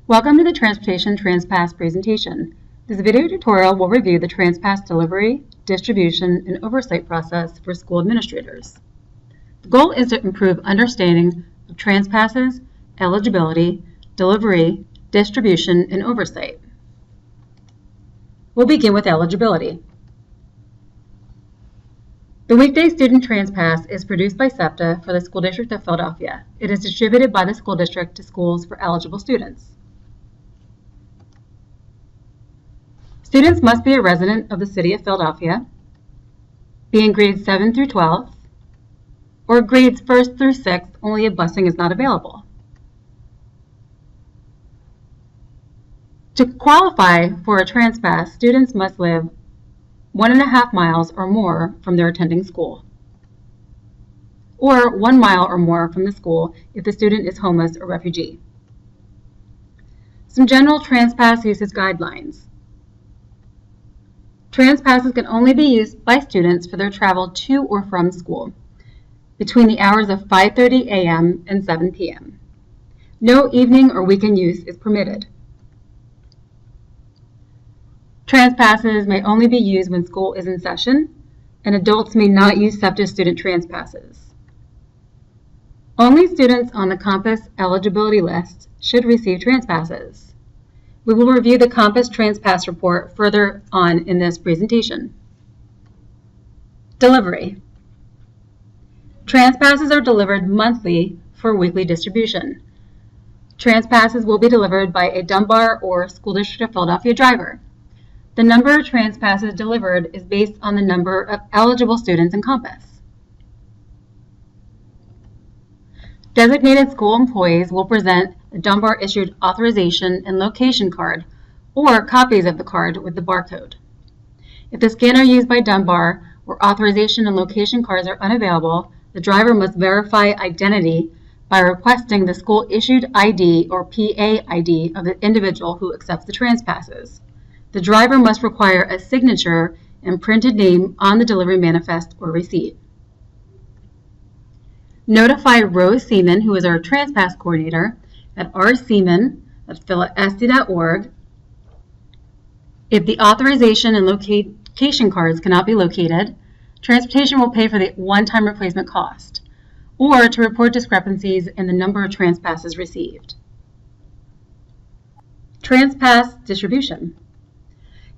Welcome to the Transportation TransPass presentation. This video tutorial will review the TransPass delivery, distribution, and oversight process for school administrators. The goal is to improve understanding of TransPasses, eligibility, delivery, distribution, and oversight. We'll begin with eligibility. The weekday student TransPass is produced by SEPTA for the School District of Philadelphia. It is distributed by the school district to schools for eligible students. Students must be a resident of the City of Philadelphia, be in grades 7 through 12, or grades 1st through 6th only if busing is not available. To qualify for a TransPass, students must live 1.5 miles or more from their attending school, or 1 mile or more from the school if the student is homeless or refugee. Some general TransPass usage guidelines. TransPasses can only be used by students for their travel to or from school between the hours of 5:30 a.m. and 7 p.m. No evening or weekend use is permitted. TransPasses may only be used when school is in session, and adults may not use SEPTA student TransPasses. Only students on the Compass eligibility list should receive TransPasses. We will review the Compass TransPass report further on in this presentation. Delivery. TransPasses are delivered monthly for weekly distribution. TransPasses will be delivered by a Dunbar or School District of Philadelphia driver. The number of TransPasses delivered is based on the number of eligible students in Compass. Designated school employees will present the Dunbar-issued authorization and location card, or copies of the card with the barcode. If the scanner used by Dunbar or authorization and location cards are unavailable, the driver must verify identity by requesting the school-issued ID or PA ID of the individual who accepts the TransPasses. The driver must require a signature and printed name on the delivery manifest or receipt. Notify Rose Seaman, who is our TransPass coordinator, at rseaman@philasd.org. If the authorization and location cards cannot be located, transportation will pay for the one-time replacement cost, or to report discrepancies in the number of TransPasses received. TransPass distribution.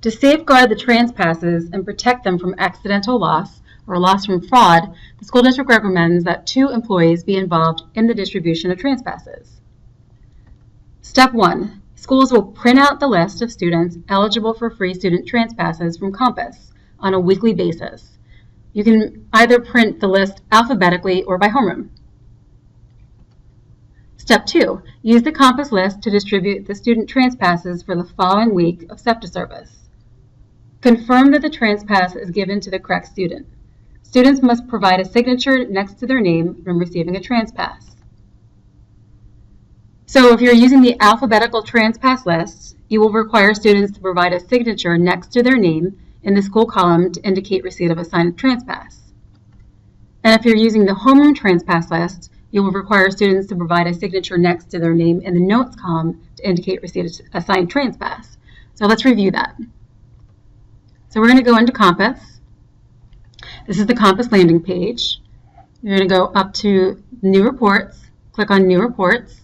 To safeguard the TransPasses and protect them from accidental loss or loss from fraud, the school district recommends that 2 employees be involved in the distribution of TransPasses. Step 1. Schools will print out the list of students eligible for free student TransPasses from Compass on a weekly basis. You can either print the list alphabetically or by homeroom. Step 2. Use the Compass list to distribute the student TransPasses for the following week of SEPTA service. Confirm that the TransPass is given to the correct student. Students must provide a signature next to their name when receiving a TransPass. So if you're using the alphabetical TransPass list, you will require students to provide a signature next to their name in the school column to indicate receipt of a signed TransPass. And if you're using the homeroom TransPass list, you will require students to provide a signature next to their name in the notes column to indicate receipt of a signed TransPass. So let's review that. So we're going to go into Compass. This is the Compass landing page. You're going to go up to New Reports, click on New Reports.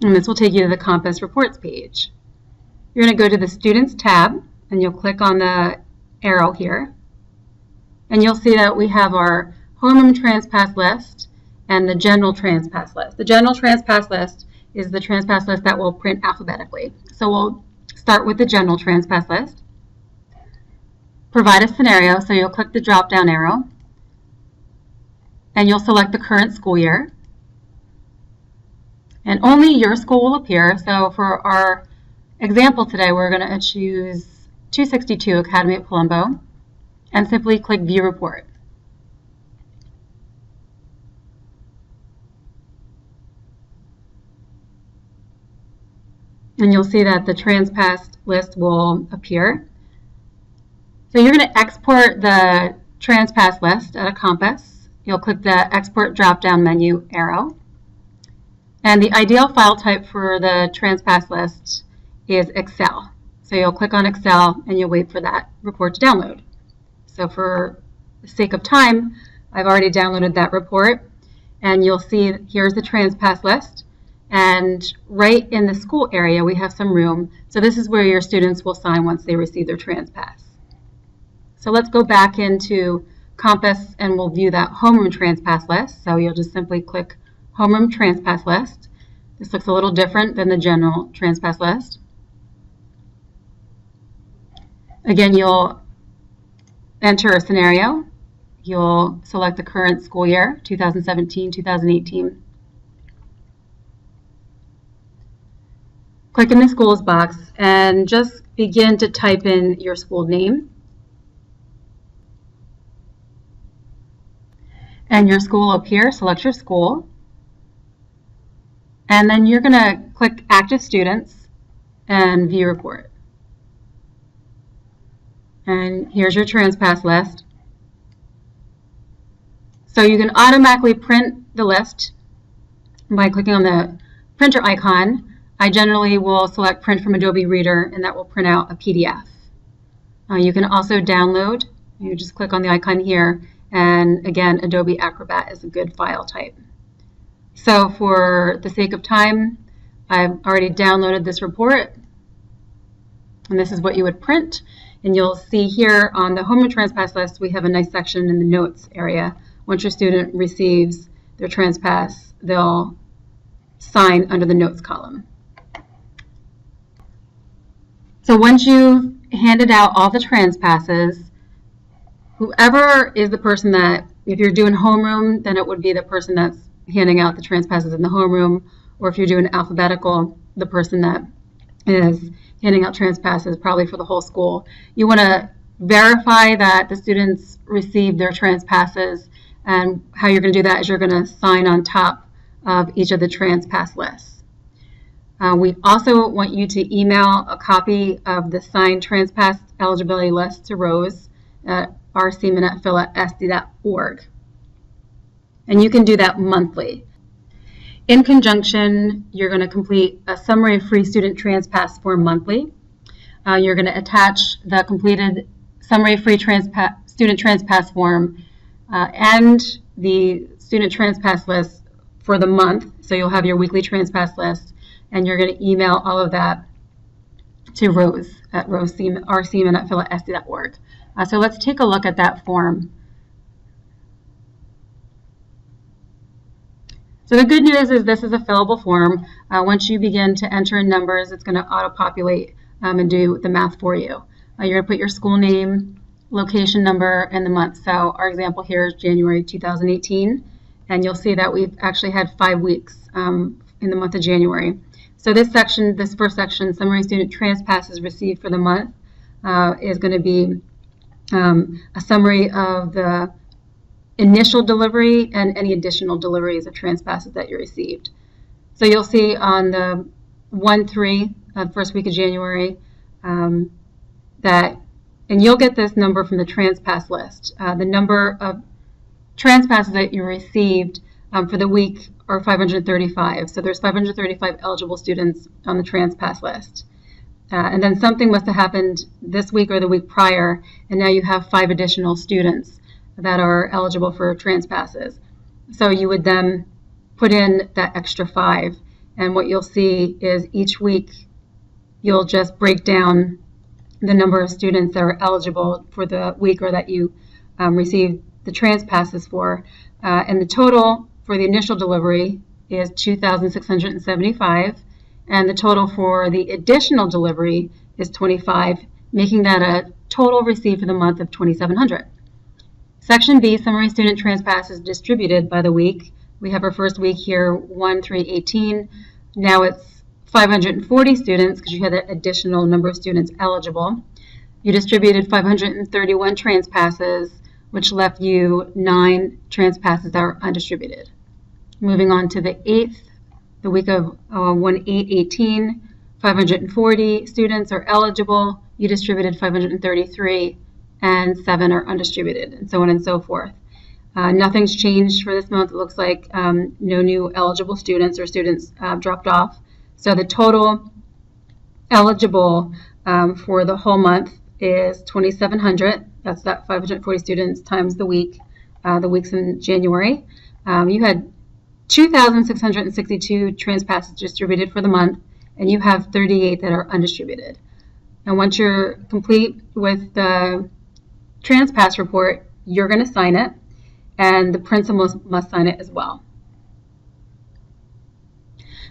And this will take you to the Compass Reports page. You're going to go to the Students tab, and you'll click on the arrow here. And you'll see that we have our homeroom TransPass list and the general TransPass list. The general TransPass list is the TransPass list that will print alphabetically. So we'll start with the general TransPass list. Provide a scenario, so you'll click the drop-down arrow, and you'll select the current school year. And only your school will appear. So for our example today, we're going to choose 262 Academy at Palumbo, and simply click View Report. And you'll see that the TransPass list will appear. So you're going to export the TransPass list out of Compass you'll click the Export drop-down menu arrow. And the ideal file type for the TransPass list is Excel. So you'll click on Excel and you'll wait for that report to download. So for the sake of time, I've already downloaded that report, and you'll see here's the TransPass list. And right in the school area, we have some room. So this is where your students will sign once they receive their TransPass. So let's go back into Compass and we'll view that homeroom TransPass list. So you'll just simply click Homeroom TransPass list. This looks a little different than the general TransPass list. Again, you'll enter a scenario. You'll select the current school year, 2017-2018. Click in the schools box and just begin to type in your school name. And your school will appear. Select your school. And then you're going to click Active Students and View Report. And here's your TransPass list. So you can automatically print the list by clicking on the printer icon. I generally will select Print from Adobe Reader, and that will print out a PDF. You can also download. You just click on the icon here, and again, Adobe Acrobat is a good file type. So for the sake of time, I've already downloaded this report, and this is what you would print. And you'll see here on the Homeroom TransPass list, we have a nice section in the Notes area. Once your student receives their TransPass, they'll sign under the Notes column. So once you've handed out all the TransPasses, whoever is the person that, if you're doing homeroom, then it would be the person that's handing out the TransPasses in the homeroom, or if you're doing alphabetical, the person that is handing out TransPasses probably for the whole school. You want to verify that the students receive their TransPasses, and how you're going to do that is you're going to sign on top of each of the TransPass lists. We also want you to email a copy of the signed TransPass eligibility list to Rose at rseaman@phila.sd.org. And you can do that monthly. In conjunction, you're going to complete a summary of free student TransPass form monthly. You're going to attach the completed summary of free student TransPass form and the student TransPass list for the month. So you'll have your weekly TransPass list, and you're going to email all of that to Rose at rseaman@phila.sd.org. So let's take a look at that form. So the good news is this is a fillable form. Once you begin to enter in numbers, it's going to auto-populate and do the math for you. You're going to put your school name, location number, and the month. So our example here is January 2018, and you'll see that we've actually had 5 weeks in the month of January. So this section, this first section, summary student TransPasses received for the month, is going to be a summary of the initial delivery and any additional deliveries of TransPasses that you received. So you'll see on the 1-3, first week of January, that, and you'll get this number from the TransPass list. The number of TransPasses that you received for the week are 535. So there's 535 eligible students on the TransPass list. And then something must have happened this week or the week prior, and now you have 5 additional students that are eligible for TransPasses. So you would then put in that extra 5, and what you'll see is each week you'll just break down the number of students that are eligible for the week or that you received the TransPasses for, and the total for the initial delivery is 2,675, and the total for the additional delivery is 25, making that a total received for the month of 2,700. Section B, summary student TransPasses distributed by the week. We have our first week here, 1-3-18. Now it's 540 students because you had an additional number of students eligible. You distributed 531 TransPasses, which left you 9 TransPasses that are undistributed. Moving on to the 8th, the week of 1-8-18, 540 students are eligible. You distributed 533, and 7 are undistributed, and so on and so forth. Nothing's changed for this month. It looks like no new eligible students or students dropped off. So the total eligible for the whole month is 2,700. That's that 540 students times the weeks in January. You had 2,662 TransPasses distributed for the month, and you have 38 that are undistributed. And once you're complete with the TransPass report, you're going to sign it, and the principal must sign it as well.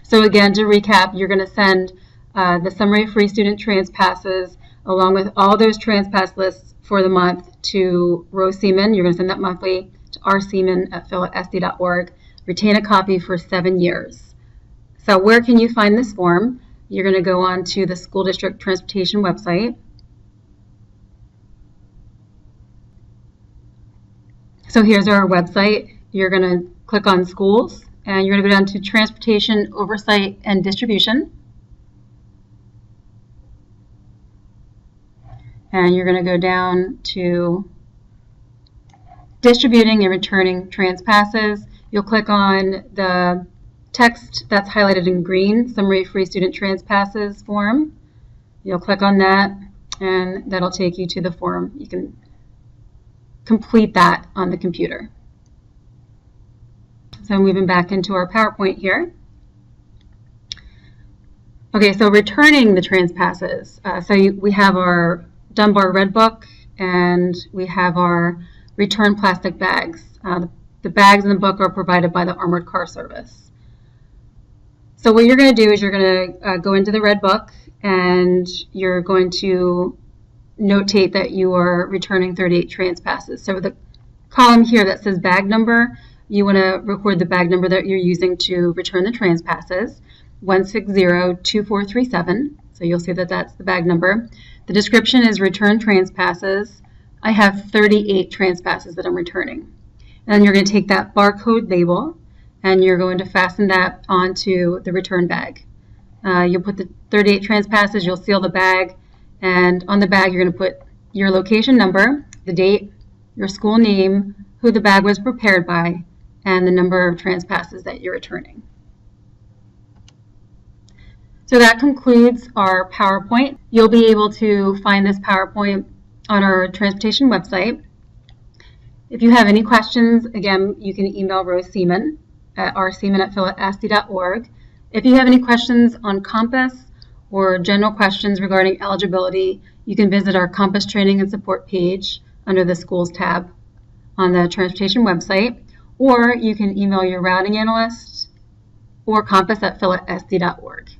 So again, to recap, you're going to send the summary of free student TransPasses along with all those TransPass lists for the month to Rose Seaman. You're going to send that monthly to rseaman@phil@sd.org. Retain a copy for 7 years. So where can you find this form? You're going to go on to the school district transportation website. So here's our website. You're going to click on schools, and you're going to go down to transportation, oversight, and distribution. And you're going to go down to distributing and returning TransPasses. You'll click on the text that's highlighted in green, Summary Free Student TransPasses form. You'll click on that, and that'll take you to the form. You can complete that on the computer. So moving back into our PowerPoint here. Okay, so returning the TransPasses. We have our Dunbar Red Book, and we have our return plastic bags. The bags in the book are provided by the Armored Car Service. So what you're going to do is you're going to go into the Red Book, and you're going to notate that you are returning 38 TransPasses. So the column here that says bag number, you want to record the bag number that you're using to return the TransPasses, 1602437. So you'll see that that's the bag number. The description is return TransPasses. I have 38 TransPasses that I'm returning. And then you're going to take that barcode label, and you're going to fasten that onto the return bag. You'll put the 38 TransPasses, you'll seal the bag, and on the bag you're going to put your location number, the date, your school name, who the bag was prepared by, and the number of TransPasses that you're returning. So that concludes our PowerPoint. You'll be able to find this PowerPoint on our transportation website. If you have any questions, again, you can email Rose Seaman at rseaman@phil@sd.org. If you have any questions on Compass or general questions regarding eligibility, you can visit our Compass Training and Support page under the Schools tab on the transportation website, or you can email your routing analyst or compass@phil@sd.org.